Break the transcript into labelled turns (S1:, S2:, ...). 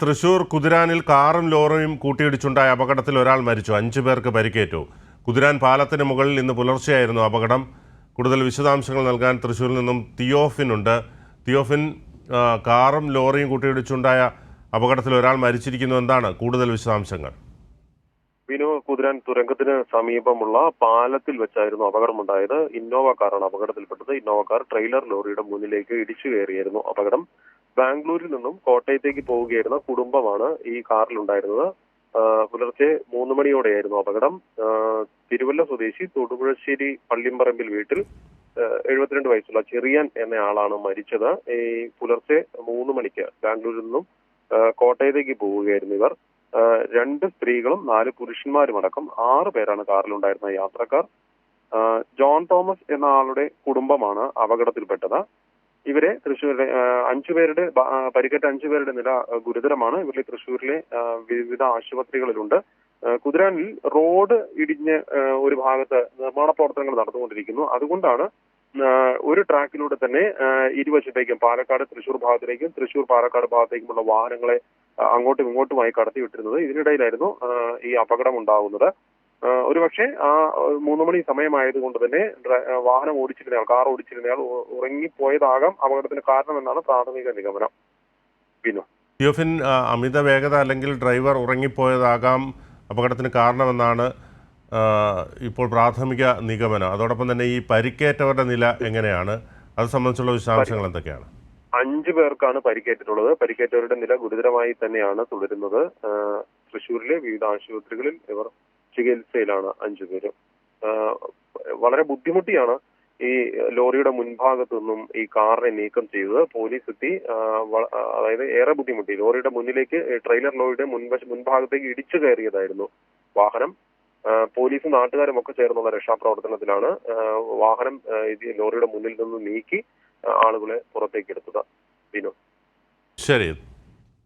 S1: തൃശൂർ കുതിരാനിൽ കാറും ലോറിയും കൂട്ടിയിടിച്ചുണ്ടായ അപകടത്തിൽ ഒരാൾ മരിച്ചു. 5 പേർക്ക് പരിക്കേറ്റു. കുതിരാൻ പാലത്തിന് മുകളിൽ ഇന്ന് പുലർച്ചെയായിരുന്നു അപകടം. കൂടുതൽ വിശദാംശങ്ങൾ നൽകാൻ തൃശൂരിൽ നിന്നും തിയോഫിൻ ഉണ്ട്. തിയോഫിൻ, കാറും ലോറിയും കൂട്ടിയിടിച്ചുണ്ടായ അപകടത്തിൽ ഒരാൾ മരിച്ചിരിക്കുന്നു. എന്താണ് കൂടുതൽ വിശദാംശങ്ങൾ?
S2: കുതിരാൻ തുരങ്കത്തിന് സമീപമുള്ള പാലത്തിൽ വെച്ചായിരുന്നു അപകടമുണ്ടായത്. ഇന്നോവ കാറാണ് അപകടത്തിൽപ്പെട്ടത്. ഇന്നോവ കാർ ട്രെയിലർ ലോറിയുടെ മുന്നിലേക്ക് ഇടിച്ചു കയറിയായിരുന്നു അപകടം. ബാംഗ്ലൂരിൽ നിന്നും കോട്ടയത്തേക്ക് പോവുകയായിരുന്ന കുടുംബമാണ് ഈ കാറിലുണ്ടായിരുന്നത്. പുലർച്ചെ 3 മണിയോടെയായിരുന്നു അപകടം. തിരുവല്ല സ്വദേശി തൊടുപുഴശ്ശേരി പള്ളിമ്പറമ്പിൽ വീട്ടിൽ 72 വയസ്സുള്ള ചെറിയാൻ എന്ന ആളാണ് മരിച്ചത്. ഈ പുലർച്ചെ 3 മണിക്ക് ബാംഗ്ലൂരിൽ നിന്നും കോട്ടയത്തേക്ക് പോവുകയായിരുന്നു ഇവർ. 2 സ്ത്രീകളും 4 പുരുഷന്മാരും അടക്കം 6 പേരാണ് കാറിലുണ്ടായിരുന്ന യാത്രക്കാർ. ജോൺ തോമസ് എന്ന ആളുടെ കുടുംബമാണ് അപകടത്തിൽപ്പെട്ടത്. ഇവരെ തൃശ്ശൂരിലെ 5 പേരുടെ പരിക്കേറ്റ 5 പേരുടെ നില ഗുരുതരമാണ്. ഇവരെ തൃശ്ശൂരിലെ വിവിധ ആശുപത്രികളിലുണ്ട്. കുതിരാനിൽ റോഡ് ഇടിഞ്ഞ് ഒരു ഭാഗത്ത് നിർമ്മാണ പ്രവർത്തനങ്ങൾ നടന്നുകൊണ്ടിരിക്കുന്നു. അതുകൊണ്ടാണ് ഒരു ട്രാക്കിലൂടെ തന്നെ ഇരുവശത്തേക്കും പാലക്കാട് തൃശ്ശൂർ ഭാഗത്തിലേക്കും തൃശ്ശൂർ പാലക്കാട് ഭാഗത്തേക്കുമുള്ള വാഹനങ്ങളെ അങ്ങോട്ടും ഇങ്ങോട്ടുമായി കടത്തിവിട്ടിരുന്നത്. ഇതിനിടയിലായിരുന്നു ഈ അപകടം ഉണ്ടാകുന്നത്. ഒരുപക്ഷെ ആ 3 മണി സമയമായതുകൊണ്ട് തന്നെ വാഹനം ഓടിച്ചിരുന്നയാൾ, കാർ ഓടിച്ചിരുന്നയാൾ ഉറങ്ങിപ്പോയതാകാം അപകടത്തിന് കാരണമെന്നാണ് പ്രാഥമിക നിഗമനം.
S1: തിയോഫിൻ, അമിത വേഗത അല്ലെങ്കിൽ ഡ്രൈവർ ഉറങ്ങിപ്പോയതാകാം അപകടത്തിന് കാരണമെന്നാണ് ഇപ്പോൾ പ്രാഥമിക നിഗമനം. അതോടൊപ്പം തന്നെ ഈ പരിക്കേറ്റവരുടെ നില എങ്ങനെയാണ്? അത് സംബന്ധിച്ചുള്ള വിശദാംശങ്ങൾ എന്തൊക്കെയാണ്?
S2: 5 പേർക്കാണ് പരിക്കേറ്റിട്ടുള്ളത്. പരിക്കേറ്റവരുടെ നില ഗുരുതരമായി തന്നെയാണ് തുടരുന്നത്. തൃശ്ശൂരിലെ വിവിധ ആശുപത്രികളിൽ ഇവർ ചികിത്സയിലാണ് 5 പേരും. വളരെ ബുദ്ധിമുട്ടിയാണ് ഈ ലോറിയുടെ മുൻഭാഗത്തു നിന്നും ഈ കാറിനെ നീക്കം ചെയ്തത്. പോലീസ് എത്തി, അതായത് ഏറെ ബുദ്ധിമുട്ടി. ലോറിയുടെ മുന്നിലേക്ക്, ട്രെയിലർ ലോറിയുടെ മുൻഭാഗത്തേക്ക് ഇടിച്ചു കയറിയതായിരുന്നു വാഹനം. പോലീസും നാട്ടുകാരും ഒക്കെ ചേർന്നുള്ള രക്ഷാപ്രവർത്തനത്തിലാണ് വാഹനം ലോറിയുടെ മുന്നിൽ നിന്ന് നീക്കി ആളുകളെ പുറത്തേക്ക് എടുത്തത്.
S1: ശരി.